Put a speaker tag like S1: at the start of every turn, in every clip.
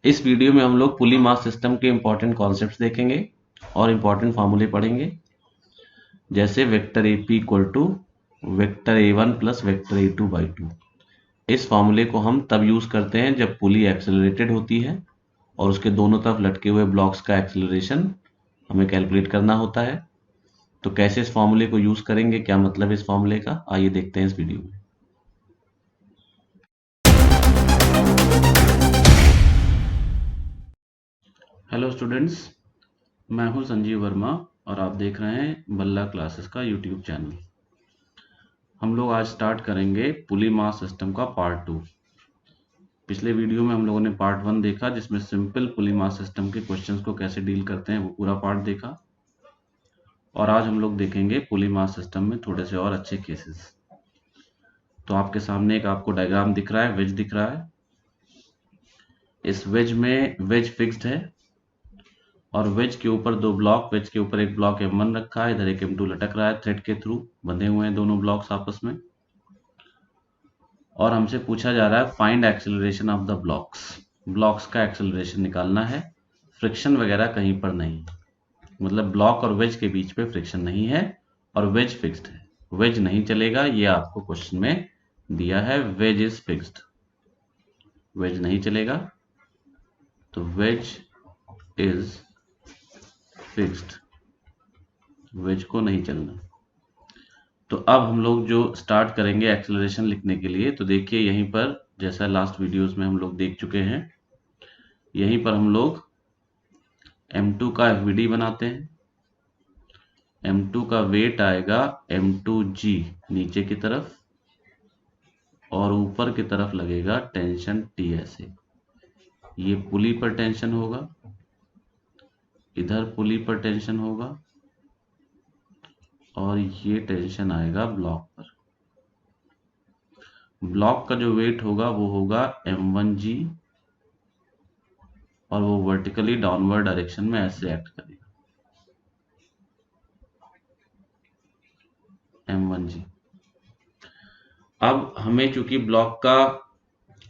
S1: इस वीडियो में हम लोग पुली मास सिस्टम के इंपॉर्टेंट कॉन्सेप्ट्स देखेंगे और इंपॉर्टेंट फार्मूले पढ़ेंगे, जैसे vector A P equal to vector A one plus vector A two by two. इस फार्मूले को हम तब यूज करते हैं जब पुली एक्सेलरेटेड होती है और उसके दोनों तरफ लटके हुए ब्लॉक्स का एक्सेलरेशन हमें कैलकुलेट करना होता है। तो कैसे इस फार्मूले को यूज करेंगे, क्या मतलब है इस फार्मूले का, आइए देखते हैं इस वीडियो में। हेलो स्टूडेंट्स, मैं हूं संजीव वर्मा और आप देख रहे हैं बल्ला क्लासेस का यूट्यूब चैनल। हम लोग आज स्टार्ट करेंगे पुली मास सिस्टम का पार्ट 2। पिछले वीडियो में हम लोगों ने पार्ट 1 देखा, जिसमें सिंपल पुली मास सिस्टम के क्वेश्चंस को कैसे डील करते हैं वो पूरा पार्ट देखा। और आज हम लोग देखेंगे पुली मास सिस्टम में थोड़े से और अच्छे केसेस। तो आपके सामने एक आपको डायग्राम दिख रहा है, वेज दिख रहा है। इस वेज में वेज फिक्स्ड है और वेज के ऊपर दो ब्लॉक, वेज के ऊपर एक ब्लॉक M1 रखा है, इधर एक M2 लटक रहा है, थ्रेड के थ्रू बंधे हुए हैं दोनों ब्लॉक्स आपस में। और हमसे पूछा जा रहा है find acceleration of the blocks. Blocks का एक्सेलरेशन निकालना है। फ्रिक्शन वगैरह कहीं पर नहीं, मतलब ब्लॉक और वेज के बीच पे फ्रिक्शन नहीं है और वेज फिक्स्ड है। वेज नहीं चलेगा, ये आपको क्वेश्चन में दिया है, वेज इज फिक्स्ड। वेज नहीं चलेगा, तो वेज इज फिक्स्ड, वेज को नहीं चलना। तो अब हम लोग जो स्टार्ट करेंगे एक्सेलरेशन लिखने के लिए, तो देखिए यहीं पर जैसा लास्ट वीडियोस में हम लोग देख चुके हैं, यहीं पर हम लोग M2 का FVD बनाते हैं। M2 का वेट आएगा M2G नीचे की तरफ और ऊपर की तरफ लगेगा टेंशन T ऐसे। ये पुली पर टेंशन होगा, इधर पुली पर टेंशन होगा और ये टेंशन आएगा ब्लॉक पर। ब्लॉक का जो वेट होगा वो होगा M1G और वो वर्टिकली डाउनवर्ड डायरेक्शन में ऐसे एक्ट करेगा, M1G। अब हमें चूंकि ब्लॉक का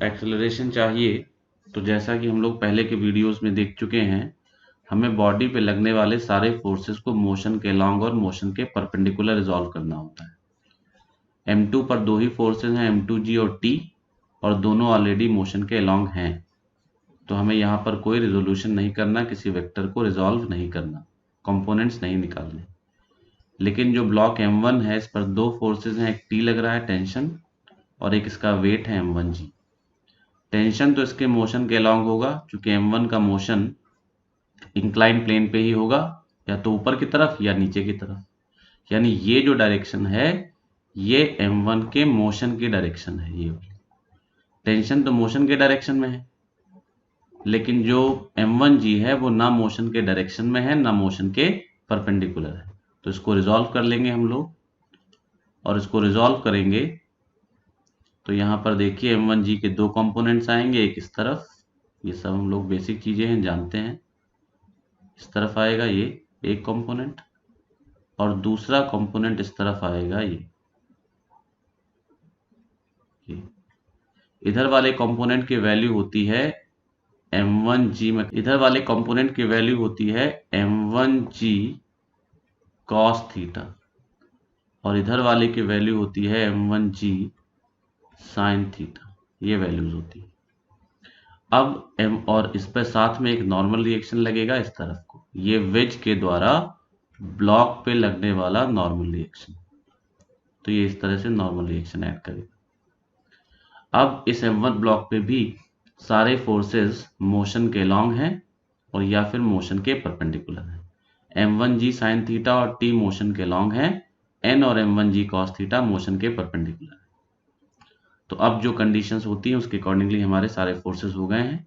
S1: एक्सेलरेशन चाहिए, तो जैसा कि हम लोग पहले के वीडियोस में देख चुके हैं, हमें बॉडी पे लगने वाले सारे फोर्सेस को मोशन के लॉन्ग और मोशन के परपेंडिकुलर रिजॉल्व करना होता है। M2 पर दो ही फोर्सेस हैं, M2G और T, और दोनों ऑलरेडी मोशन के लॉन्ग हैं। तो हमें यहाँ पर कोई रिजोल्यूशन नहीं करना, किसी वेक्टर को रिजॉल्व नहीं करना, कंपोनेंट्स नहीं निकालने। लेकिन जो ब्लॉक M1 है, इस पर दो फोर्सेस हैं, एक T लग रहा है टेंशन और एक इसका वेट है M1G। टेंशन तो इसके मोशन के अलॉन्ग होगा, क्योंकि M1 का मोशन इंक्लाइन प्लेन पे ही होगा, या तो ऊपर की तरफ या नीचे की तरफ। यानी ये जो डायरेक्शन है ये M1 के मोशन की डायरेक्शन है। ये टेंशन तो मोशन के डायरेक्शन में है, लेकिन जो M1G है वो ना मोशन के डायरेक्शन में है ना मोशन के परपेंडिकुलर है। तो इसको रिजॉल्व कर लेंगे हम लोग, और इसको रिजॉल्व करेंगे तो यहाँ पर देखिए M1G के दो कंपोनेंट्स आएंगे, एक इस तरफ, ये सब हम लोग बेसिक चीजें हैं, जानते हैं। इस तरफ आएगा ये एक कंपोनेंट और दूसरा कंपोनेंट इस तरफ आएगा ये। इधर वाले कंपोनेंट की वैल्यू होती है M1G में, इधर वाले कंपोनेंट की वैल्यू होती है M1G cos थीटा और इधर वाले की वैल्यू होती है M1G sin थीटा। ये वैल्यूज होती है। अब M और इस पर साथ में एक नॉर्मल रिएक्शन लगेगा इस तरफ को, ये वेज के द्वारा ब्लॉक पे लगने वाला नॉर्मल रिएक्शन। तो ये इस तरह से नॉर्मल रिएक्शन ऐड करेगा। अब इस M1 ब्लॉक पे भी सारे फोर्सेस मोशन के लॉन्ग हैं और या फिर मोशन के परपेंडिकुलर हैं। M1G sin थीटा और T मोशन के लॉन्ग हैं, N और M1G cos थीटा मोशन के परपेंडिकुलर है। तो अब जो कंडीशंस होती हैं उसके अकॉर्डिंगली हमारे सारे फोर्सेस हो गए हैं।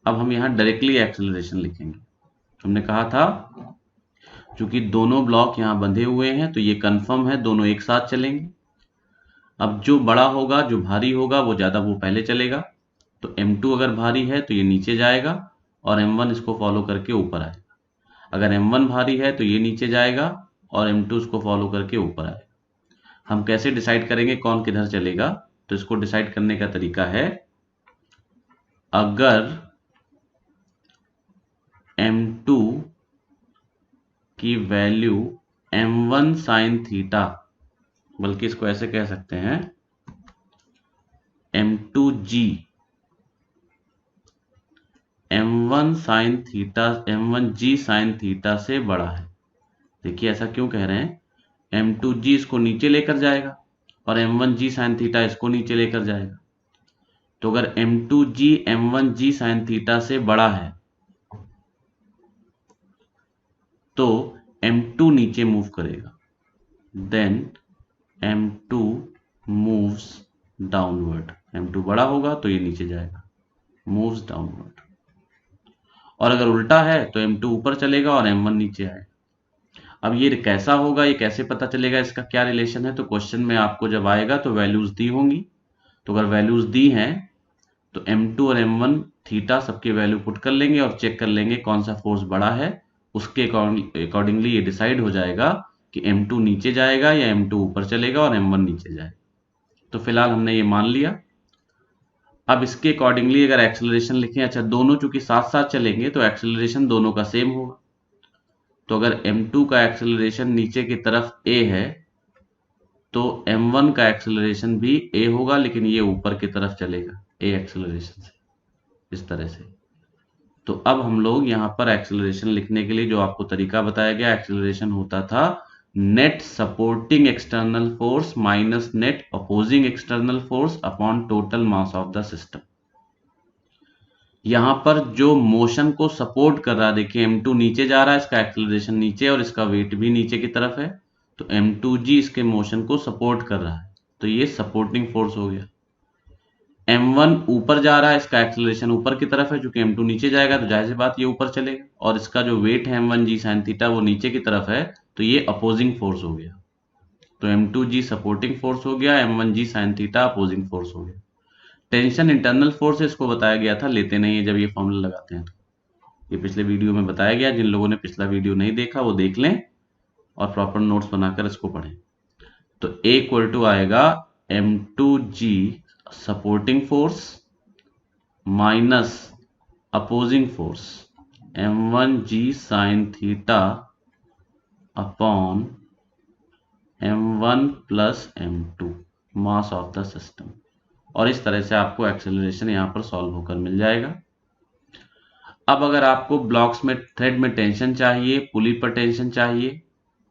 S1: अब हम यहाँ डायरेक्टली एक्सेलरेशन लिखेंगे। हमने कहा था क्योंकि दोनों ब्लॉक यहाँ बंधे हुए हैं तो ये कंफर्म है दोनों एक साथ चलेंगे। अब जो बड़ा होगा, जो भारी होगा, वो ज्यादा वो पहले चलेगा। तो M2 अगर भारी है तो ये नीचे जाएगा और M1 इसको फॉलो करके ऊपर आएगा। अगर M1 भारी है तो ये नीचे जाएगा और M2 इसको फॉलो करके ऊपर आएगा। हम कैसे डिसाइड करेंगे कौन किधर चलेगा? तो इसको डिसाइड करने का तरीका है, अगर m2 की वैल्यू m1 साइन थीटा, बल्कि इसको ऐसे कह सकते हैं m2g m1 sine theta m1g sine theta से बड़ा है। देखिए ऐसा क्यों कह रहे हैं, m2g इसको नीचे लेकर जाएगा और m1g साइन थीटा इसको नीचे लेकर जाएगा। तो अगर m2g m1g साइन थीटा से बड़ा है तो m2 नीचे मूव करेगा, then m2 moves downward. m2 बड़ा होगा तो ये नीचे जाएगा, मूव्स डाउनवर्ड। और अगर उल्टा है तो m2 ऊपर चलेगा और m1 नीचे आएगा। अब ये कैसा होगा, ये कैसे पता चलेगा, इसका क्या रिलेशन है, तो क्वेश्चन में आपको जब आएगा तो वैल्यूज दी होंगी। तो अगर वैल्यूज दी हैं तो m2 और m1 थीटा सबकी वैल्यू पुट कर लेंगे और चेक कर लेंगे कौन सा फोर्स बड़ा है। उसके अकॉर्डिंगली ये डिसाइड हो जाएगा कि m2 नीचे जाएगा या m2 ऊपर चलेगा और m1 नीचे जाएगा। तो फिलहाल हमने ये मान लिया। अब इसके अकॉर्डिंगली अगर एक्सेलरेशन लिखें, अच्छा दोनों चूंकि साथ साथ चलेंगे तो एक्सेलरेशन दोनों का सेम होगा। तो अगर m2 का एक्सेलरेशन नीचे की तरफ a है तो m1 का एक्सेलरेशन भी a होगा, लेकिन ये ऊपर की तरफ चलेगा a एक्सेलरेशन से, इस तरह से। तो अब हम लोग यहाँ पर एक्सेलरेशन लिखने के लिए जो आपको तरीका बताया गया, एक्सेलरेशन होता था net supporting external force minus net opposing external force upon total mass of the system. यहां पर जो मोशन को सपोर्ट कर रहा है, देखिए m2 नीचे जा रहा है, इसका एक्सेलरेशन नीचे और इसका वेट भी नीचे की तरफ है, तो m2g इसके मोशन को सपोर्ट कर रहा है, तो ये सपोर्टिंग फोर्स हो गया। m1 ऊपर जा रहा है, इसका एक्सेलरेशन ऊपर की तरफ है, क्योंकि m2 नीचे जाएगा तो जाहिर सी बात ये ऊपर चलेगा, और इसका जो वेट है m1g sin थीटा वो नीचे की तरफ है, तो ये अपोजिंग फोर्स हो गया। तो m2g सपोर्टिंग फोर्स हो गया, m1g sin theta opposing force हो गया। टेंशन इंटरनल फोर्स इसको बताया गया था, लेते नहीं है जब ये फॉर्मूला लगाते हैं तो। ये पिछले वीडियो में बताया गया, जिन लोगों ने पिछला वीडियो नहीं देखा वो देख लें और प्रॉपर नोट्स बनाकर इसको पढ़ें। तो A इक्वल टू आएगा m2g supporting force minus opposing force m1g sine theta upon m1 plus m2 mass of the system. और इस तरह से आपको एक्सेलरेशन यहां पर सॉल्व होकर मिल जाएगा। अब अगर आपको ब्लॉक्स में थ्रेड में टेंशन चाहिए, पुली पर टेंशन चाहिए,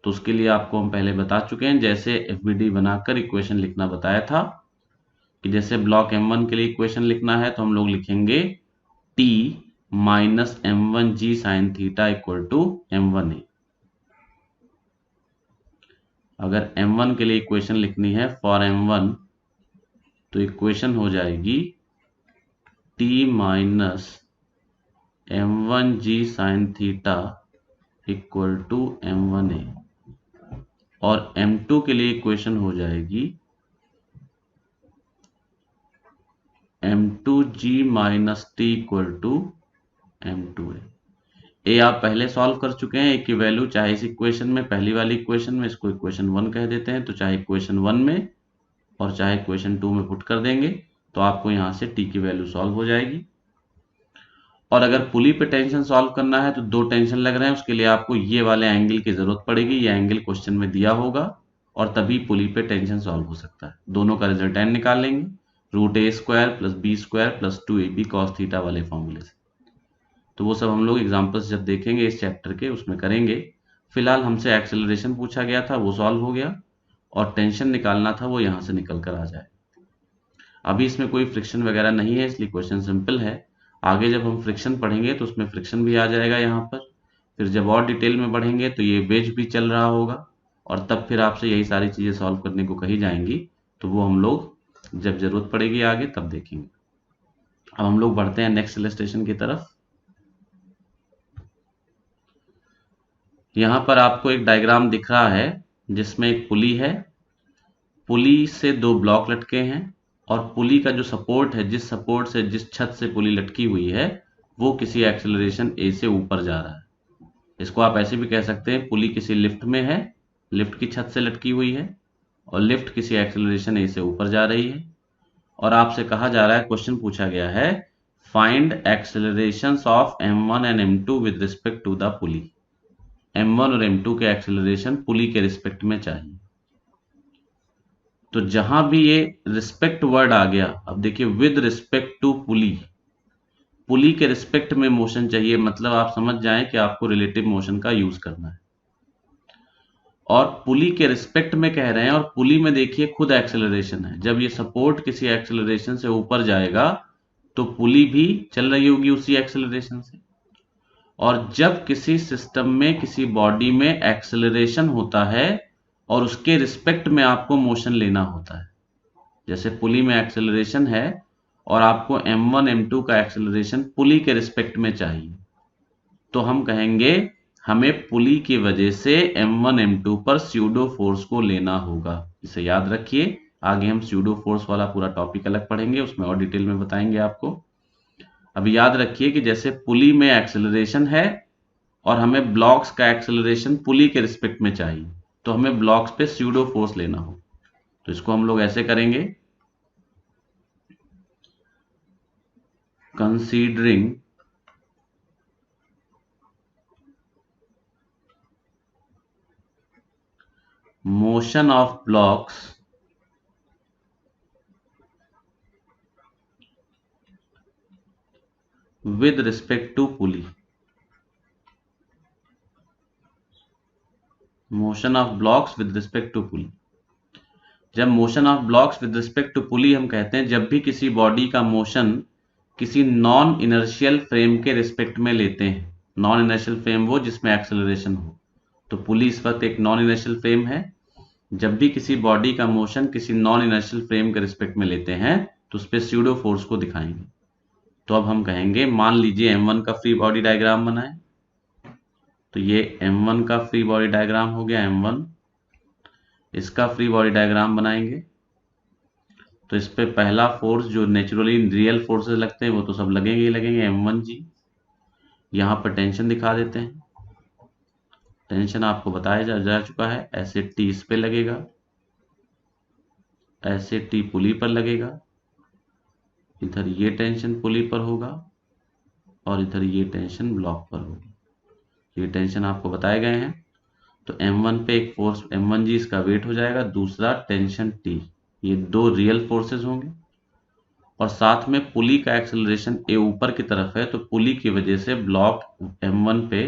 S1: तो उसके लिए आपको हम पहले बता चुके हैं, जैसे एफबीडी बनाकर इक्वेशन लिखना बताया था कि जैसे ब्लॉक m1 के लिए इक्वेशन लिखना है तो हम लोग लिखेंगे T minus m1g sine theta equal to m1a। अगर m1 के लिए इक्वेशन लिखनी है फॉर m1 तो इक्वेशन हो जाएगी T minus m1g sine theta equal to m1a, और m2 के लिए इक्वेशन हो जाएगी m2g minus T equal to m2a। ए आप पहले सॉल्व कर चुके हैं, ए की वैल्यू चाहे इस इक्वेशन में, पहली वाली इक्वेशन में, इसको इक्वेशन 1 कह देते हैं, तो चाहे इक्वेशन 1 में और चाहे इक्वेशन 2 में पुट कर देंगे तो आपको यहां से टी की वैल्यू सॉल्व हो जाएगी। और अगर पुली पे टेंशन सॉल्व करना है तो दो टेंशन लग रहे हैं, उसके लिए आपको ये वाले एंगल की जरूरत पड़ेगी, ये एंगल क्वेश्चन में दिया होगा और तभी पुली पे टेंशन सॉल्व हो सकता है। दोनों का रिजल्टेंट निकाल लेंगे √a² plus b² plus 2ab cos theta वाले फॉर्मूले से। तो वो सब हम लोग एग्जाम्पल्स जब देखेंगे इस चैप्टर के उसमें करेंगे। फिलहाल हमसे एक्सेलरेशन पूछा गया था, वो सॉल्व हो गया, और टेंशन निकालना था वो यहां से निकल कर आ जाए। अभी इसमें कोई फ्रिक्शन वगैरह नहीं है, इसलिए क्वेश्चन सिंपल है। आगे जब हम फ्रिक्शन पढ़ेंगे तो उसमें फ्रिक्शन भी आ जाएगा यहाँ पर, फिर जब और डिटेल में बढ़ेंगे तो ये वेज भी चल रहा होगा, और तब फिर आपसे यही सारी चीजें सॉल्व करने को कही जाएंगी, तो वो हम लोग जब जरूरत पड़ेगी आगे तब देखेंगे। अब हम लोग बढ़ते हैं नेक्स्ट इलस्ट्रेशन की तरफ। यहाँ पर आपको एक डायग्राम दिख रहा है जिसमें एक पुली है, पुली से दो ब्लॉक लटके हैं, और पुली का जो सपोर्ट है, जिस सपोर्ट से, जिस छत से पुली लटकी हुई है, वो किसी एक्सेलरेशन a से ऊपर जा रहा है। इसको आप ऐसे भी कह सकते हैं, पुली किसी लिफ्ट में है, लिफ्ट की छत से लटकी हुई है, और लिफ्ट किसी एक्सेलरेशन a से ऊपर जा रही है, और आपसे कहा जा रहा है, क्वेश्चन पूछा गया है find accelerations of m1 and m2 with respect to the pulley. m1 और m2 के एक्सेलरेशन पुली के रिस्पेक्ट में चाहिए। तो जहां भी ये रिस्पेक्ट वर्ड आ गया, अब देखिए विद रिस्पेक्ट टू पुली, पुली के रिस्पेक्ट में मोशन चाहिए, मतलब आप समझ जाएं कि आपको रिलेटिव मोशन का यूज करना है। और पुली के रिस्पेक्ट में कह रहे हैं, और पुली में देखिए खुद एक्सेलरेशन है। जब ये सपोर्ट किसी एक्सेलरेशन से ऊपर जाएगा तो पुली भी चल रही होगी उसी एक्सेलरेशन से। और जब किसी सिस्टम में, किसी बॉडी में एक्सेलरेशन होता है और उसके रिस्पेक्ट में आपको मोशन लेना होता है, जैसे पुली में एक्सेलरेशन है और आपको m1 m2 का एक्सेलरेशन पुली के रिस्पेक्ट में चाहिए, तो हम कहेंगे हमें पुली की वजह से m1 m2 पर स्यूडो फोर्स को लेना होगा। इसे याद रखिए, आगे हम स्यूडो फोर्स वाला पूरा टॉपिक अलग पढ़ेंगे, उसमें और डिटेल में बताएंगे आपको। अब याद रखिए कि जैसे पुली में एक्सेलरेशन है और हमें ब्लॉक्स का एक्सेलरेशन पुली के रिस्पेक्ट में चाहिए, तो हमें ब्लॉक्स पे स्यूडो फोर्स लेना हो। तो इसको हम लोग ऐसे करेंगे, considering motion of blocks with respect to pulley, motion of blocks with respect to pulley। जब motion of blocks with respect to pulley हम कहते हैं जब भी किसी बॉडी का मोशन किसी नॉन इनर्शियल फ्रेम के रिस्पेक्ट में लेते हैं। नॉन इनर्शियल फ्रेम वो जिसमें एक्सेलरेशन हो, तो पुली इस वक्त एक नॉन इनर्शियल फ्रेम है। जब भी किसी बॉडी का मोशन किसी नॉन इनर्शियल फ्रेम के रिस्पेक्ट में लेते हैं तो उस पर स्यूडो फोर्स को दिखाएंगे। तो अब हम कहेंगे, मान लीजिए m1 का फ्री बॉडी डायग्राम बनाएं, तो ये m1 का फ्री बॉडी डायग्राम हो गया m1। इसका फ्री बॉडी डायग्राम बनाएंगे तो इस पे पहला फोर्स जो नेचुरली रियल फोर्सेस लगते हैं वो तो सब लगेंगे ही लगेंगे, m1g। यहाँ पर टेंशन दिखा देते हैं, टेंशन आपको बताया जा चुका है। ऐसे टी इस पे लगेगा, ऐसे टी पुली पर लगेगा, इधर ये टेंशन पुली पर होगा और इधर ये टेंशन ब्लॉक पर होगी। ये टेंशन आपको बताए गए हैं। तो m1 पे एक फोर्स m1g इसका वेट हो जाएगा, दूसरा टेंशन t, ये दो रियल फोर्सेस होंगे। और साथ में पुली का एक्सेलरेशन a ऊपर की तरफ है, तो पुली की वजह से ब्लॉक m1 पे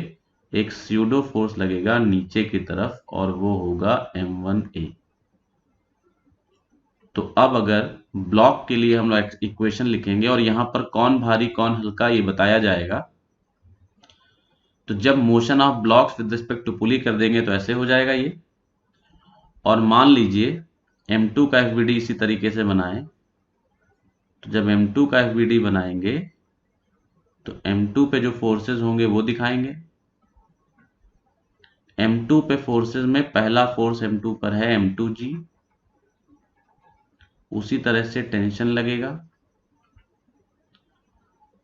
S1: एक स्यूडो फोर्स लगेगा नीचे की तरफ और वो होगा m1a। तो अब अगर ब्लॉक के लिए हम लोग इक्वेशन लिखेंगे और यहां पर कौन भारी कौन हल्का ये बताया जाएगा, तो जब motion of blocks with respect to pulley कर देंगे तो ऐसे हो जाएगा ये। और मान लीजिए m2 का FBD इसी तरीके से बनाएं, तो जब m2 का FBD बनाएंगे तो m2 पे जो फोर्सेस होंगे वो दिखाएंगे। m2 पे फोर्सेस में पहला फोर्स m2 पर है m2g, उसी तरह से टेंशन लगेगा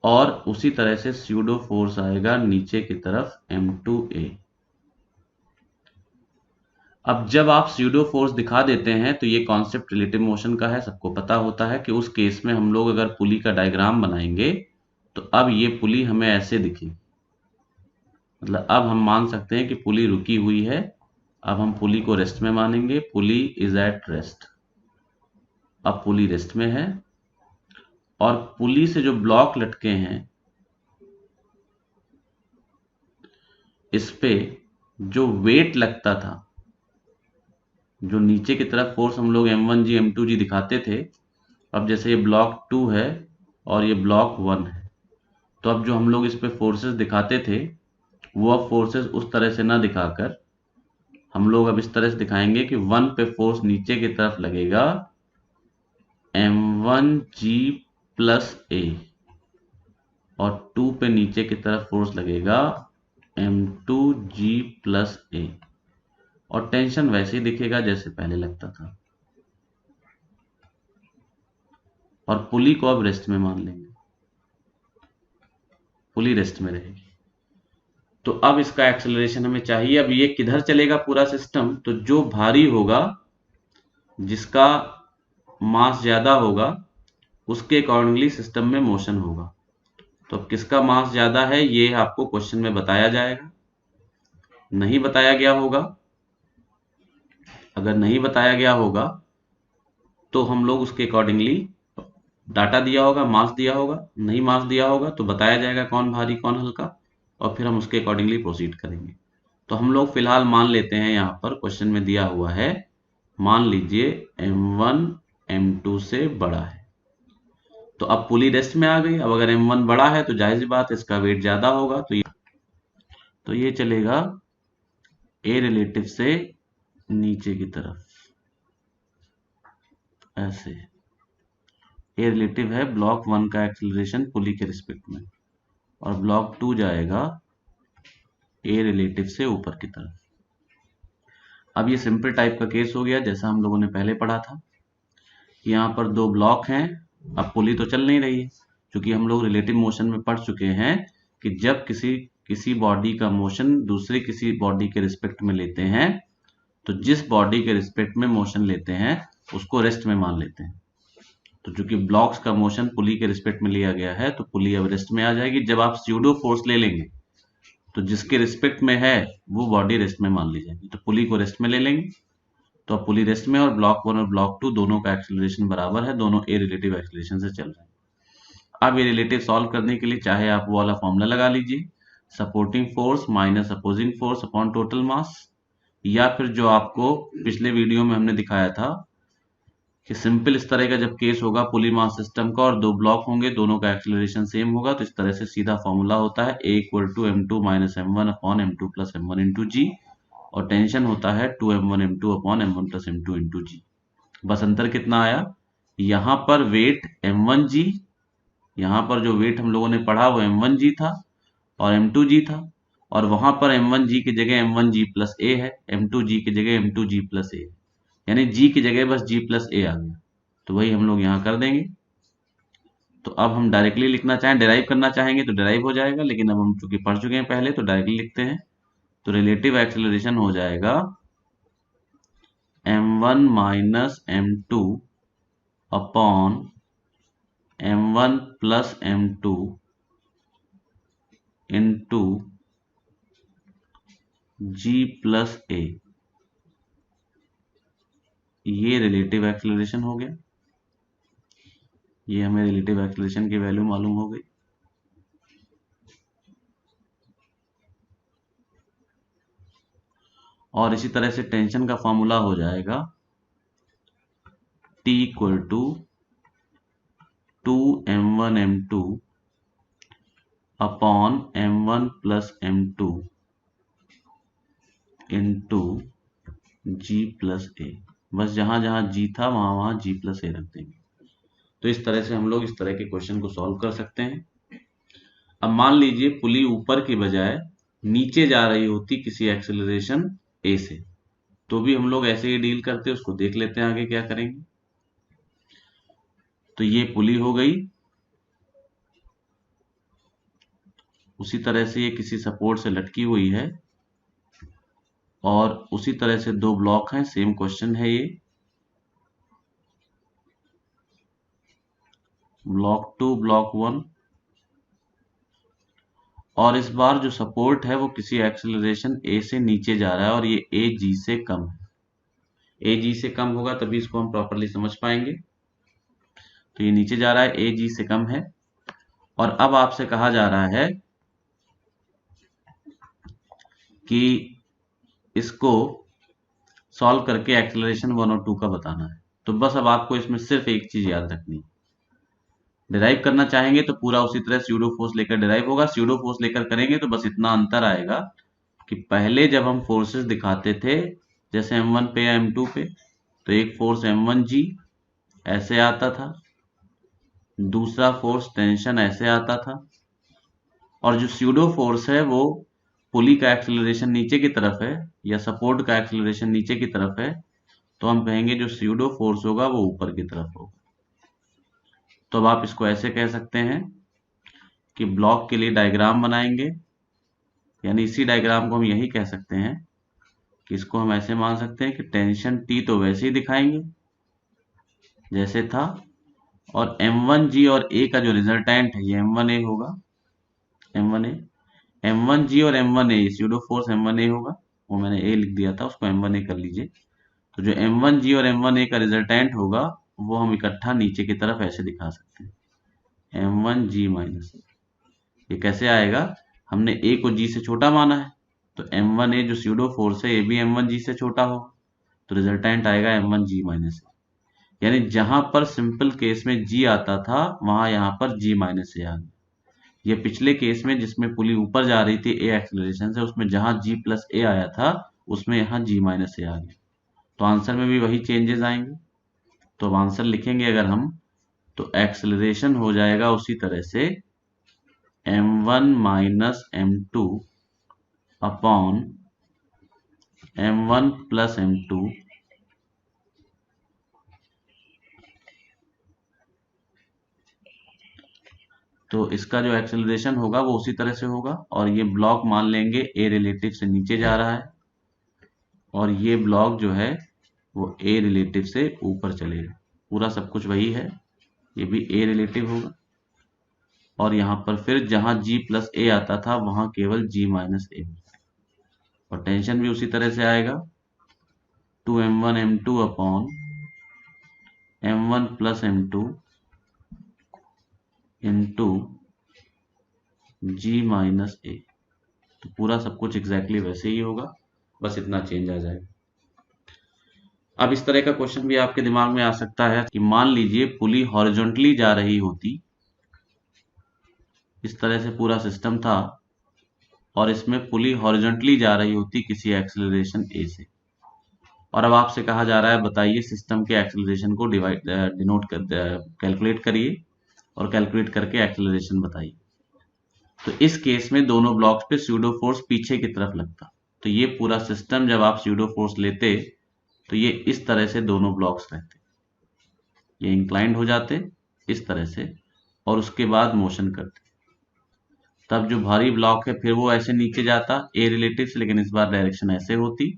S1: और उसी तरह से स्यूडो फोर्स आएगा नीचे की तरफ m2a। अब जब आप स्यूडो फोर्स दिखा देते हैं तो ये कॉन्सेप्ट रिलेटिव मोशन का है, सबको पता होता है कि उस केस में हम लोग अगर पुली का डायग्राम बनाएंगे तो अब ये पुली हमें ऐसे दिखेगी, मतलब अब हम मान सकते हैं कि पुली रुकी हुई है। अब हम पुली को रेस्ट में मानेंगे, पुली इज एट रेस्ट। अब पुली रेस्ट में है और पुली से जो ब्लॉक लटके हैं इस पे जो वेट लगता था, जो नीचे की तरफ फोर्स हम लोग m1g m2g दिखाते थे, अब जैसे ये ब्लॉक 2 है और ये ब्लॉक 1 है, तो अब जो हम लोग इस पे फोर्सेस दिखाते थे वो अब फोर्सेस उस तरह से ना दिखाकर हम लोग अब इस तरह से दिखाएंगे कि 1 पे फोर्स नीचे की तरफ लगेगा m1g प्लस a और 2 पे नीचे की तरफ फोर्स लगेगा m2g प्लस a और टेंशन वैसे ही दिखेगा जैसे पहले लगता था। और पुली को अब रेस्ट में मान लेंगे, पुली रेस्ट में रहेगी। तो अब इसका एक्सेलरेशन हमें चाहिए। अब ये किधर चलेगा पूरा सिस्टम, तो जो भारी होगा, जिसका मास ज्यादा होगा, उसके अकॉर्डिंगली सिस्टम में मोशन होगा। तो अब किसका मास ज्यादा है ये आपको क्वेश्चन में बताया जाएगा। नहीं बताया गया होगा, अगर नहीं बताया गया होगा तो हम लोग उसके अकॉर्डिंगली डाटा दिया होगा, मास दिया होगा, नहीं मास दिया होगा तो बताया जाएगा कौन भारी कौन हल्का, और फिर हम उसके अकॉर्डिंगली प्रोसीड करेंगे। तो हम लोग फिलहाल मान लेते हैं, यहाँ पर क्वेश्चन में दिया हुआ है, मान लीजिए M1 M2 से बड़ा है। तो अब पुली रेस्ट में आ गई। अब अगर M1 बड़ा है तो जाहिर सी बात है इसका वेट ज्यादा होगा, तो ये चलेगा ए रिलेटिव से नीचे की तरफ, ऐसे। ए रिलेटिव है ब्लॉक 1 का एक्सीलरेशन पुली के रिस्पेक्ट में, और ब्लॉक 2 जाएगा ए रिलेटिव से ऊपर की तरफ। अब ये सिंपल टाइप का केस हो गया, जैसा हम लोगों ने पहले पढ़ा था। यहाँ पर दो ब्लॉक हैं, अब पुली तो चल नहीं रही है, क्योंकि हम लोग रिलेटिव मोशन में पढ़ चुके हैं कि जब किसी बॉडी का मोशन दूसरे किसी बॉडी के रिस्पेक्ट में लेते हैं, तो जिस बॉडी के रिस्पेक्ट में मोशन लेते हैं उसको रेस्ट में मान लेते हैं। तो चूंकि ब्लॉक्स का मोशन पुली के रिस्पेक्ट में लिया गया है, तो पुली अब रेस्ट में आ जाएगी। जब आप स्यूडो फोर्स ले लेंगे तो जिसके रिस्पेक्ट में है वो बॉडी रेस्ट में मान ली जाएगी, तो पुली को रेस्ट में ले लेंगे। तो अब पुली रेस्ट में, और ब्लॉक 1 और ब्लॉक 2 दोनों का एक्सीलरेशन बराबर है, दोनों ए रिलेटिव एक्सीलरेशन से चल रहे हैं। अब ये रिलेटिव सॉल्व करने के लिए चाहे आप वो वाला फॉर्मूला लगा लीजिए, supporting force minus opposing force upon total mass, या फिर जो आपको पिछले वीडियो में हमने दिखाया था कि सिंपल इस तरह का जब केस होगा पुली मास सिस्टम का और दो ब्लॉक होंगे, दोनों का एक्सीलरेशन सेम होगा, तो इस तरह से सीधा फॉर्मूला होता है A equal to M2 minus M1 upon M2 plus M1 into g, और टेंशन होता है 2M1 M2 upon M1 plus M2 into जी। बस अंतर कितना आया, यहाँ पर वेट M1G, यहाँ पर जो वेट हम लोगों ने पढ़ा वो M1G था और M2G था, और वहां पर M1G की जगह M1G प्लस A है, M2G की जगह M2G प्लस A, यानी G की जगह बस G प्लस A आ गया। तो वही हम लोग यहाँ कर देंगे। तो अब हम डायरेक्टली लिखना चाहें, डिराइव करना चाहेंगे तो डिराइव हो जाएगा, लेकिन अब हम चूंकि पढ़ चुके हैं पहले तो डायरेक्टली लिखते हैं। तो रिलेटिव एक्सीलरेशन हो जाएगा M1 minus M2 upon M1 plus M2 into G plus A। ये रिलेटिव एक्सीलरेशन हो गया, ये हमें रिलेटिव एक्सीलरेशन की वैल्यू मालूम हो गई। और इसी तरह से टेंशन का फॉर्मूला हो जाएगा T equal to 2M1 M2 upon M1 plus M2 into G plus A। बस जहां जहां G था वहां वहां G प्लस A रख देंगे। तो इस तरह से हम लोग इस तरह के क्वेश्चन को सॉल्व कर सकते हैं। अब मान लीजिए पुली ऊपर की बजाय नीचे जा रही होती किसी एक्सेलरेशन A से, तो भी हम लोग ऐसे ही डील करते, उसको देख लेते हैं आगे क्या करेंगे। तो ये पुली हो गई, उसी तरह से ये किसी सपोर्ट से लटकी हुई है, और उसी तरह से दो ब्लॉक हैं, सेम क्वेश्चन है ये, ब्लॉक 2 ब्लॉक 1, और इस बार जो सपोर्ट है वो किसी एक्सेलरेशन A से नीचे जा रहा है, और ये AG से कम है। AG से कम होगा तभी इसको हम प्रॉपरली समझ पाएंगे। तो ये नीचे जा रहा है, AG से कम है, और अब आपसे कहा जा रहा है कि इसको सॉल्व करके एक्सेलरेशन 1 और 2 का बताना है। तो बस अब आपको इसमें सिर्फ एक चीज याद रखनी है, डिराइव करना चाहेंगे तो पूरा उसी तरह स्यूडो फोर्स लेकर डिराइव होगा, स्यूडो फोर्स लेकर करेंगे तो बस इतना अंतर आएगा कि पहले जब हम फोर्सेस दिखाते थे जैसे M1 पे या M2 पे, तो एक फोर्स M1G ऐसे आता था, दूसरा फोर्स टेंशन ऐसे आता था, और जो स्यूडो फोर्स है वो पुली का एक्सेलरेशन नीचे की तरफ है या सपोर्ट का एक्सेलरेशन नीचे की तरफ है, तो हम कहेंगे जो स्यूडो फोर्स होगा वो ऊपर की तरफ होगा। तो अब आप इसको ऐसे कह सकते हैं कि ब्लॉक के लिए डायग्राम बनाएंगे, यानी इसी डायग्राम को हम यही कह सकते हैं कि इसको हम ऐसे मान सकते हैं कि टेंशन T तो वैसे ही दिखाएंगे जैसे था, और M1G और A का जो रिजल्टेंट है ये M1A होगा, M1A, M1G और M1A स्यूडो फोर्स M1A होगा, वो मैंने A लिख दिया था, उसको M1A कर लीजिए। तो जो M1G और M1A का रिजल्टेंट होगा वो हम इकट्ठा नीचे की तरफ ऐसे दिखा सकते हैं, M1G माइनस। ये कैसे आएगा, हमने A को G से छोटा माना है, तो M1A जो स्यूडो फोर्स है ये भी M1G से छोटा हो, तो रिजल्टेंट आएगा M1G माइनस। यानी जहां पर सिंपल केस में G आता था वहां यहां पर G माइनस A आ गया। ये पिछले केस में जिसमें पुली ऊपर जा रही थी A एक्सेलरेशन से, उसमें जहां G प्लस A आया था उसमें यहाँ G माइनस A आ गया। तो आंसर में भी वही चेंजेस आएंगे। तो अब आंसर लिखेंगे अगर हम, तो एक्सेलरेशन हो जाएगा उसी तरह से M1 minus M2 upon M1 plus M2 तो इसका जो एक्सेलरेशन होगा वो उसी तरह से होगा। और ये ब्लॉक मान लेंगे A रिलेटिव से नीचे जा रहा है, और ये ब्लॉक जो है वो A रिलेटिव से ऊपर चलेगा। पूरा सब कुछ वही है, ये भी A रिलेटिव होगा, और यहाँ पर फिर जहां G प्लस A आता था वहां केवल G माइनस A, और टेंशन भी उसी तरह से आएगा, 2M1 M2 upon M1 plus M2 into G minus A। तो पूरा सब कुछ एग्जैक्टली वैसे ही होगा, बस इतना चेंज आ जाएगा। अब इस तरह का क्वेश्चन भी आपके दिमाग में आ सकता है कि मान लीजिए पुली हॉरिजॉन्टली जा रही होती, इस तरह से पूरा सिस्टम था, और इसमें पुली हॉरिजॉन्टली जा रही होती किसी एक्सेलरेशन A से, और अब आपसे कहा जा रहा है बताइए सिस्टम के एक्सेलरेशन को डिनोट कर कैलकुलेट करिए, और कैलकुलेट करके एक्सेलरेशन बताइए। तो इस केस में दोनों ब्लॉक्स पे स्यूडो फोर्स पीछे की तरफ लगता, तो ये पूरा सिस्टम जब आप स्यूडो फोर्स लेते तो ये इस तरह से दोनों ब्लॉक्स रहते, ये इंक्लाइंड हो जाते इस तरह से, और उसके बाद मोशन करते। तब जो भारी ब्लॉक है फिर वो ऐसे नीचे जाता A रिलेटिव से, लेकिन इस बार डायरेक्शन ऐसे होती,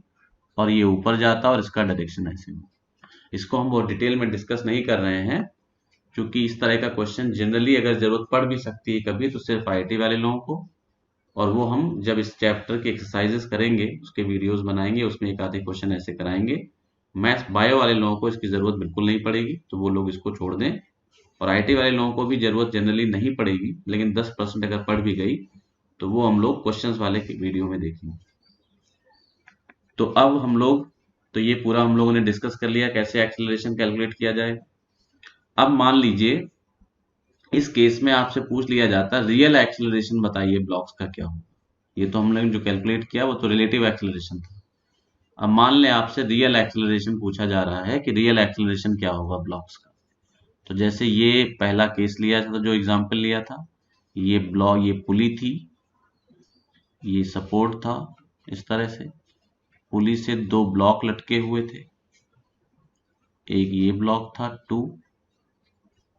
S1: और ये ऊपर जाता और इसका डायरेक्शन ऐसे होता। इसको हम बहुत डिटेल में डिस्कस नहीं कर रहे हैं, क्योंकि इस तरह का क्वेश्चन जनरली अगर जरूरत पड़ भी सकती है कभी तो सिर्फ IIT वाले लोगों को, और वो हम जब इस चैप्टर के एक्सरसाइजेस करेंगे उसके वीडियोस बनाएंगे, उसमें एक आधे क्वेश्चन ऐसे कराएंगे। मैथ्स बायो वाले लोगों को इसकी जरूरत बिल्कुल नहीं पड़ेगी, तो वो लोग इसको छोड़ दें, और IIT वाले लोगों को भी जरूरत जनरली नहीं पड़ेगी, लेकिन 10% अगर पड़ भी गई तो वो हम लोग क्वेश्चंस वाले वीडियो में देखेंगे। तो अब हम लोग, तो ये पूरा हम लोगों ने डिस्कस कर लिया कैसे एक्सेलरेशन कैलकुलेट किया जाए। अब मान लीजिए इस केस में आपसे पूछ लिया जाता रियल एक्सेलरेशन बताइए ब्लॉक्स का क्या हो। ये तो हम लोगों ने जो कैलकुलेट किया वो तो रिलेटिव एक्सेलरेशन था। अब मान लें आपसे रियल एक्सेलरेशन पूछा जा रहा है कि रियल एक्सेलरेशन क्या होगा ब्लॉक्स का। तो जैसे ये पहला केस लिया था, जो एग्जांपल लिया था, ये ब्लॉक, ये पुली थी, ये सपोर्ट था, इस तरह से पुली से दो ब्लॉक लटके हुए थे, एक ये ब्लॉक था 2,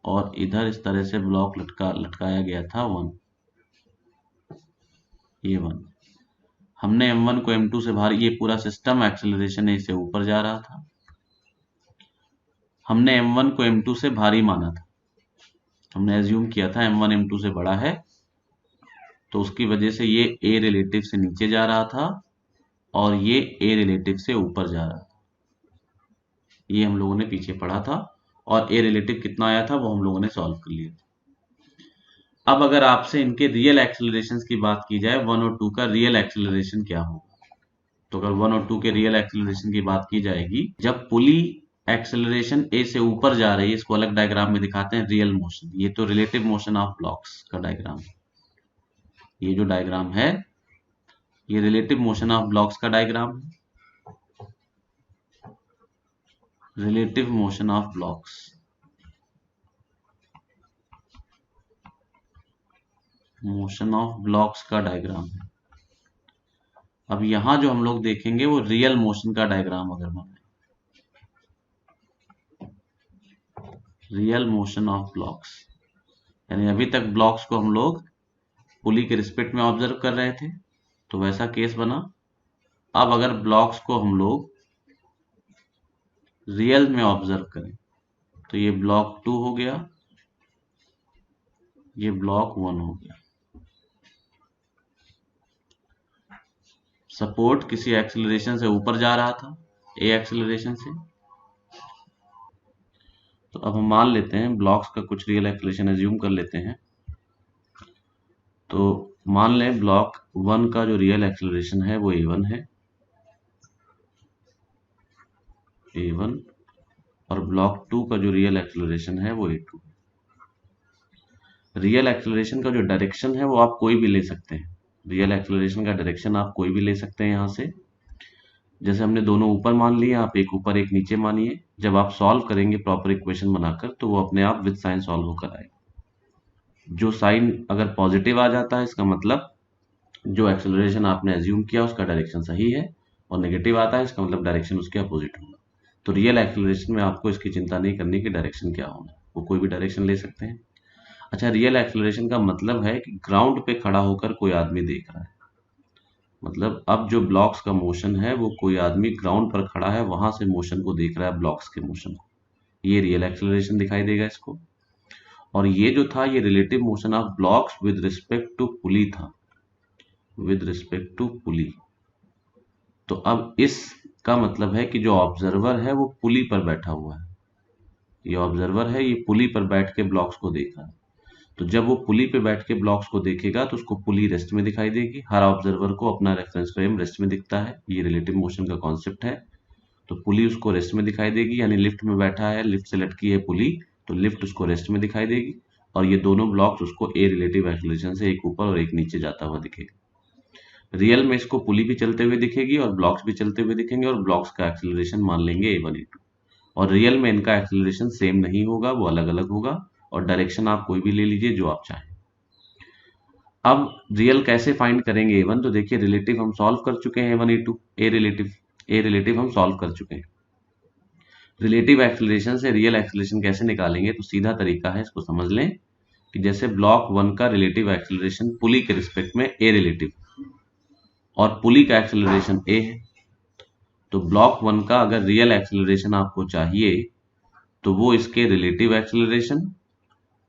S1: और इधर इस तरह से ब्लॉक लटकाया गया था 1, ये 1। हमने M1 को M2 से भारी, ये पूरा सिस्टम एक्सेलरेशन A से ऊपर जा रहा था, हमने M1 को M2 से भारी माना था, हमने एज्यूम किया था M1 M2 से बड़ा है, तो उसकी वजह से ये A रिलेटिव से नीचे जा रहा था और ये A रिलेटिव से ऊपर जा रहा था। ये हम लोगों ने पीछे पढ़ा था, और A रिलेटिव कितना आया था वो हम लोगों ने सॉल्व कर लिया था। अब अगर आपसे इनके रियल एक्सेलरेशन की बात की जाए, 1 और 2 का रियल एक्सेलरेशन क्या होगा, तो अगर 1 और 2 के रियल एक्सेलरेशन की बात की जाएगी, जब पुली एक्सेलरेशन A से ऊपर जा रही है, इसको अलग डायग्राम में दिखाते हैं रियल मोशन। ये तो रिलेटिव मोशन ऑफ ब्लॉक्स का डायग्राम है, ये जो डायग्राम है ये रिलेटिव मोशन ऑफ ब्लॉक्स का डायग्राम है, relative motion of blocks, motion of blocks का डायग्राम है। अब यहां जो हम लोग देखेंगे वो रियल मोशन का डायग्राम अगर बनाए, रियल मोशन ऑफ ब्लॉक्स, यानी अभी तक ब्लॉक्स को हम लोग पुली के रिस्पेक्ट में ऑब्जर्व कर रहे थे, तो वैसा केस बना। अब अगर ब्लॉक्स को हम लोग रियल में ऑब्जर्व करें, तो ये ब्लॉक 2 हो गया, ये ब्लॉक 1 हो गया। सपोर्ट किसी एक्सेलरेशन से ऊपर जा रहा था, ए एक्सेलरेशन से। तो अब हम मान लेते हैं ब्लॉक्स का कुछ रियल एक्सेलरेशन एज्यूम कर लेते हैं। तो मान लें ब्लॉक 1 का जो रियल एक्सेलरेशन है वो a1 है, a1, और ब्लॉक 2 का जो रियल एक्सेलरेशन है वो a2। रियल एक्सेलरेशन का जो डायरेक्शन है वो आप कोई भी ले सकते हैं। रियल एक्सेलरेशन का डायरेक्शन आप कोई भी ले सकते हैं यहाँ से। जैसे हमने दोनों ऊपर मान लिए, आप एक ऊपर एक नीचे मानिए। जब आप सॉल्व करेंगे प्रॉपर इक्वेशन बनाकर तो वो अपने आप विद साइन सॉल्व होकर आएगा। जो साइन अगर पॉजिटिव आ जाता है इसका मतलब जो एक्सेलरेशन आपने एज्यूम किया उसका डायरेक्शन सही है, और नेगेटिव आता है इसका मतलब डायरेक्शन उसके अपोजिट होगा। तो रियल एक्सेलरेशन में आपको इसकी चिंता नहीं करनी कि डायरेक्शन क्या होना है, वो कोई भी डायरेक्शन ले सकते हैं। अच्छा, रियल एक्सेलरेशन का मतलब है कि ग्राउंड पे खड़ा होकर कोई आदमी देख रहा है। मतलब अब जो ब्लॉक्स का मोशन है वो कोई आदमी ग्राउंड पर खड़ा है, वहां से मोशन को देख रहा है, ब्लॉक्स के मोशन को, ये रियल एक्सेलरेशन दिखाई देगा इसको। और ये जो था ये relative motion of blocks with respect to pulley था, विद रिस्पेक्ट टू पुली। तो अब इसका मतलब है कि जो ऑब्जर्वर है वो पुली पर बैठा हुआ है, ये ऑब्जर्वर है, ये पुली पर बैठ के ब्लॉक्स को देख रहा है। तो जब वो पुली पे बैठ के ब्लॉक्स को देखेगा तो उसको पुली रेस्ट में दिखाई देगी। हर ऑब्जर्वर को अपना रेफरेंस फ्रेम रेस्ट में दिखता है, ये रिलेटिव मोशन का कॉन्सेप्ट है। तो पुली उसको रेस्ट में दिखाई देगी, यानी लिफ्ट में बैठा है, लिफ्ट से लटकी है पुली, तो लिफ्ट उसको रेस्ट में दिखाई देगी, और ये दोनों ब्लॉक्स उसको ए रिलेटिव एक्सेलरेशन से एक ऊपर और एक नीचे जाता हुआ दिखेगा। रियल में इसको पुली भी चलते हुए दिखेगी और ब्लॉक्स भी चलते हुए दिखेंगे, और ब्लॉक्स का एक्सेलरेशन मान लेंगे a1 a2। और रियल में इनका एक्सेलरेशन सेम नहीं होगा, वो अलग अलग होगा, और डायरेक्शन आप कोई भी ले लीजिए जो आप चाहें। अब रियल कैसे फाइंड करेंगे a1? तो देखिए रिलेटिव हम सॉल्व कर चुके हैं, a1 a2, ए रिलेटिव हम सॉल्व कर चुके हैं। रिलेटिव एक्सेलरेशन से रियल एक्सेलरेशन कैसे निकालेंगे? तो सीधा तरीका है, इसको समझ लें कि जैसे ब्लॉक 1 का रिलेटिव एक्सेलरेशन पुली के रिस्पेक्ट में ए रिलेटिव, और पुली का एक्सेलरेशन ए है, तो ब्लॉक 1 का अगर रियल एक्सेलरेशन आपको चाहिए तो वो इसके रिलेटिव एक्सेलरेशन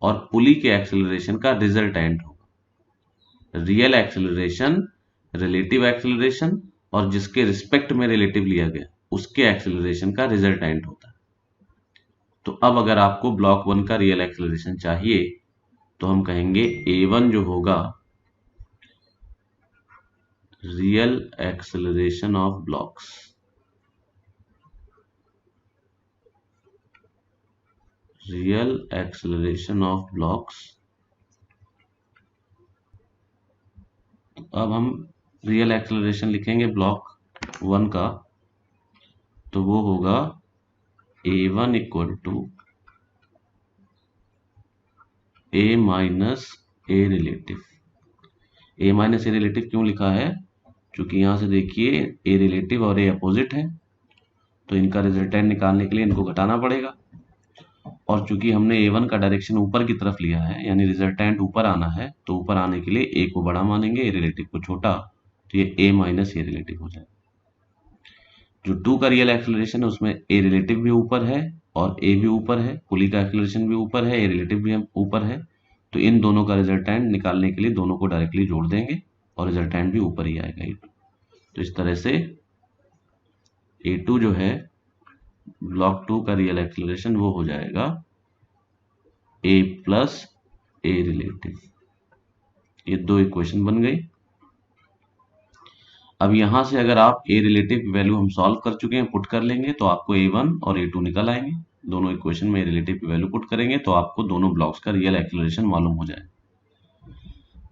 S1: और पुली के एक्सेलरेशन का रिजल्टेंट होगा। रियल एक्सेलरेशन, रिलेटिव एक्सेलरेशन, और जिसके रिस्पेक्ट में रिलेटिव लिया गया उसके एक्सेलरेशन का रिजल्टेंट होता है। तो अब अगर आपको ब्लॉक 1 का रियल एक्सेलरेशन चाहिए तो हम कहेंगे a1 जो होगा real acceleration of blocks, real acceleration of blocks. अब हम रियल एक्सेलरेशन लिखेंगे ब्लॉक 1 का, तो वो होगा a1 equal to a minus A relative. a minus A relative क्यों लिखा है? क्योंकि यहां से देखिए ए रिलेटिव और ए अपोजिट है, तो इनका रिजल्टेंट निकालने के लिए इनको घटाना पड़ेगा। और चूंकि हमने a1 का डायरेक्शन ऊपर की तरफ लिया है, यानी रिजल्टेंट ऊपर आना है, तो ऊपर आने के लिए a को बड़ा मानेंगे, ए रिलेटिव को छोटा, तो ये a माइनस ए रिलेटिव हो जाए। जो 2 का रियल एक्सेलरेशन है उसमें ए रिलेटिव भी ऊपर है और ए भी ऊपर है, पुली का एक्सेलरेशन भी ऊपर है, ए रिलेटिव भी ऊपर है, तो इन दोनों का रिजल्टेंट निकालने के लिए दोनों को डायरेक्टली जोड़ देंगे और रिजल्टेंट भी ऊपर ही आएगा a2। तो इस तरह से a2 जो है ब्लॉक 2 का रियल एक्सेलरेशन वो हो जाएगा a प्लस ए रिलेटिव। ये दो इक्वेशन बन गई। अब यहां से अगर आप ए रिलेटिव की वैल्यू हम सॉल्व कर चुके हैं, पुट कर लेंगे तो आपको a1 और a2 निकल आएंगे। दोनों इक्वेशन में ए रिलेटिव की वैल्यू पुट करेंगे तो आपको दोनों ब्लॉक्स का रियल एक्सेलरेशन मालूम हो जाए।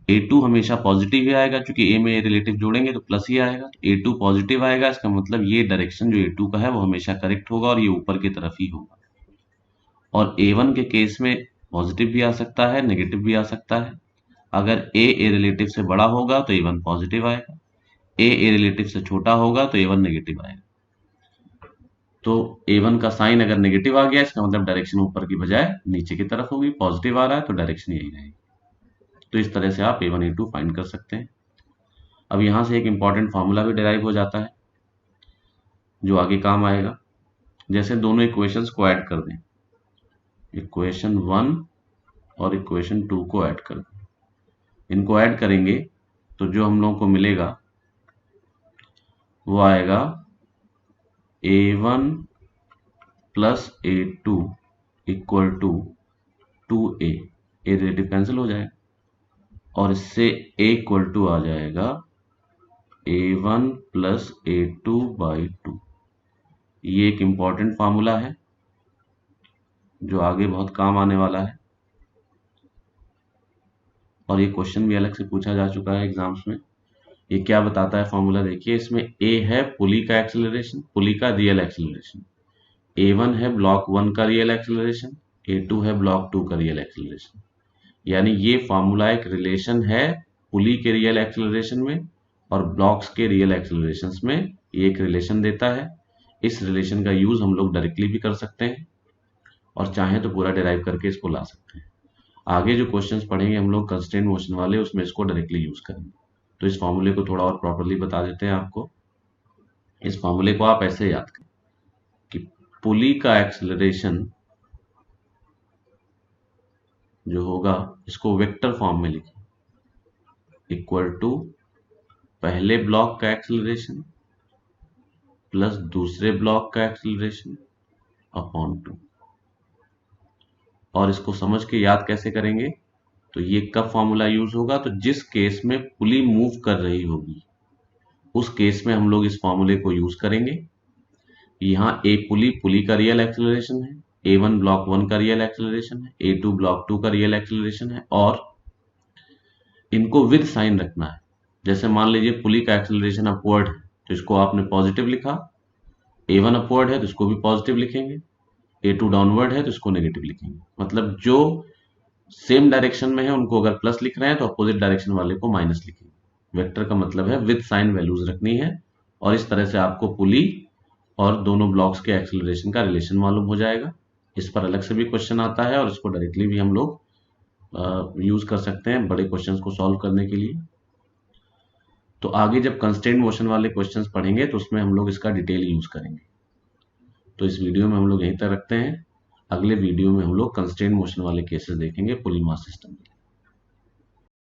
S1: a2 हमेशा पॉजिटिव ही आएगा, क्योंकि a में ए रिलेटिव जोड़ेंगे तो प्लस ही आएगा, तो a2 पॉजिटिव आएगा, इसका मतलब ये डायरेक्शन जो a2 का है वो हमेशा करेक्ट होगा और ये ऊपर की तरफ ही होगा। और a1 के केस में पॉजिटिव भी आ सकता है, नेगेटिव भी आ सकता है। अगर ए रिलेटिव से बड़ा होगा तो a1 पॉजिटिव आएगा, ए रिलेटिव से छोटा होगा तो a1 नेगेटिव आएगा। तो a1 का साइन अगर नेगेटिव आ गया इसका मतलब डायरेक्शन ऊपर की बजाय नीचे की तरफ होगी, पॉजिटिव आ रहा है तो डायरेक्शन यही रहेगी। तो इस तरह से आप a1 a2 फाइंड कर सकते हैं। अब यहां से एक इंपॉर्टेंट फॉर्मूला भी डिराइव हो जाता है जो आगे काम आएगा। जैसे दोनों इक्वेशंस को ऐड कर दें, इक्वेशन 1 और इक्वेशन 2 को ऐड कर दें, इनको ऐड करेंगे तो जो हम लोगों को मिलेगा वो आएगा A1 plus A2 equal to 2A। A relative cancel हो जाएगा और इससे A इक्वल टू आ जाएगा A1 प्लस A2/2। ये एक इंपॉर्टेंट फार्मूला है जो आगे बहुत काम आने वाला है और ये क्वेश्चन भी अलग से पूछा जा चुका है एग्जाम्स में। ये क्या बताता है फॉर्मूला, देखिए इसमें ए है पुली का एक्सेलरेशन, पुली का रियल एक्सेलरेशन, A1 है ब्लॉक 1 का रियल एक्सेलरेशन, A2 है ब्लॉक 2 का रियल एक्सेलरेशन। यानी ये फॉर्मूला एक रिलेशन है पुली के रियल एक्सेलरेशन में और ब्लॉक्स के रियल एक्सेलरेशंस में, ये एक रिलेशन देता है। इस रिलेशन का यूज हम लोग डायरेक्टली भी कर सकते हैं और चाहें तो पूरा डिराइव करके इसको ला सकते हैं। आगे जो क्वेश्चंस पढ़ेंगे हम लोग कंस्ट्रेंट मोशन वाले, उसमें इसको डायरेक्टली यूज करेंगे। तो इस फॉर्मूले को थोड़ा और प्रॉपर्ली बता देते हैं आपको। इस फॉर्मूले को आप ऐसे याद करें कि पुली का एक्सेलरेशन जो होगा इसको वेक्टर फॉर्म में लिखें, इक्वल टू पहले ब्लॉक का एक्सेलरेशन प्लस दूसरे ब्लॉक का एक्सेलरेशन अपॉन 2। और इसको समझ के याद कैसे करेंगे, तो ये कब फॉर्मूला यूज होगा, तो जिस केस में पुली मूव कर रही होगी उस केस में हम लोग इस फॉर्मूले को यूज करेंगे। यहाँ ए पुली का रियल एक्सेलरेशन है, A1 ब्लॉक 1 का रियल एक्सेलरेशन है, A2 ब्लॉक 2 का रियल एक्सेलरेशन है और इनको विद साइन रखना है। जैसे मान लीजिए पुली का एक्सेलरेशन अपवर्ड है तो इसको आपने पॉजिटिव लिखा, A1 अपवर्ड है तो इसको भी पॉजिटिव लिखेंगे, A2 डाउनवर्ड है तो इसको नेगेटिव लिखेंगे। मतलब जो सेम डायरेक्शन में है उनको अगर प्लस लिख रहे हैं तो अपोजिट डायरेक्शन वाले को माइनस लिखेंगे। वेक्टर का मतलब है विद साइन वैल्यूज रखनी है और इस तरह से आपको पुली और दोनों ब्लॉक्स के एक्सेलरेशन का रिलेशन मालूम हो जाएगा। इस पर अलग से भी क्वेश्चन आता है और इसको डायरेक्टली भी हम लोग यूज कर सकते हैं बड़े क्वेश्चंस को सॉल्व करने के लिए। तो आगे जब कंस्ट्रेंट मोशन वाले क्वेश्चंस पढ़ेंगे तो उसमें हम लोग इसका डिटेल यूज करेंगे। तो इस वीडियो में हम लोग यहीं तक रखते हैं। अगले वीडियो में हम लोग कंस्ट्रेंट मोशन वाले केसेस देखेंगे पुली मास सिस्टम के।